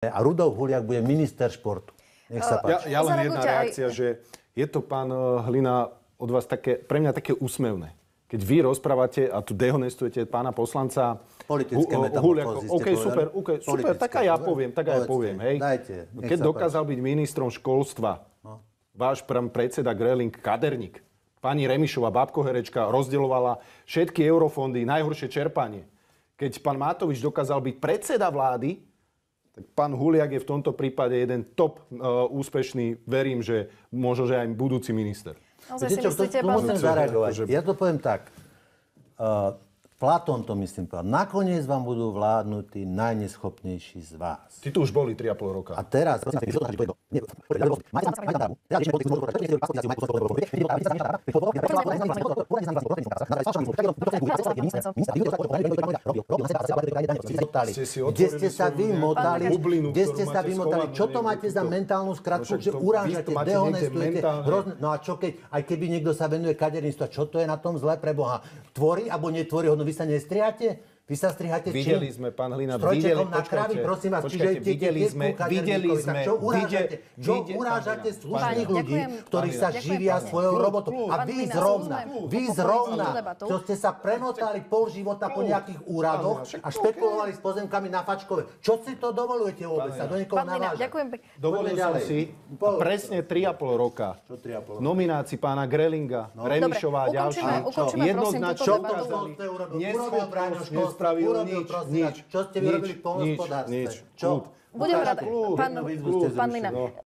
a Rudolf Huliak bude minister športu. Nech sa páči. Ja len jedna reakcia, že je to, pán Hlina, od vás pre mňa také úsmevné. Keď vy rozprávate a tu dehonestujete pána poslanca Politické metamorfózy ste OK, super, tak aj ja poviem, hej. Dajte, Keď dokázal byť ministrom školstva váš predseda Greling Kaderník, pani Remišová, babkoherečka, rozdeľovala všetky eurofondy, najhoršie čerpanie. Keď pán Matovič dokázal byť predseda vlády, tak pán Huliak je v tomto prípade jeden top úspešný, verím, že možno, že aj budúci minister. Musím zareagovať. Ja to poviem tak. Platón to myslím povedal. Nakoniec vám budú vládnuť tí najneschopnejší z vás. Ty tu už boli 3,5 roka. A teraz... Kde ste sa vymotali? Čo to máte za mentálnu skratku, že urážate, dehonestujete? No a čo keď, aj keby niekto sa venuje kaderníctvu, čo to je na tom zle pre Boha? Tvorí alebo netvorí hodnotu? Vy sa nestriate? Vy sa strihate čím? Videli sme, pán Hlina, na kravy, prosím vás. Videli sme. Čo urážate slušných ľudí, ktorí sa živia svojou robotou? A vy zrovna, čo ste sa premotali pol života po nejakých úradoch a špekulovali s pozemkami na Fačkove. Čo si to dovolujete vôbec? Sa do niekoho navážať? Dovolil som si presne 3,5 roka nominácii pána Grelinga, Remišová a ďalší. Jednoznačne urobil nič. Čo ste vyrobili v poľnohospodárstve? Nič. Čo? Budem rád, pán Hlina.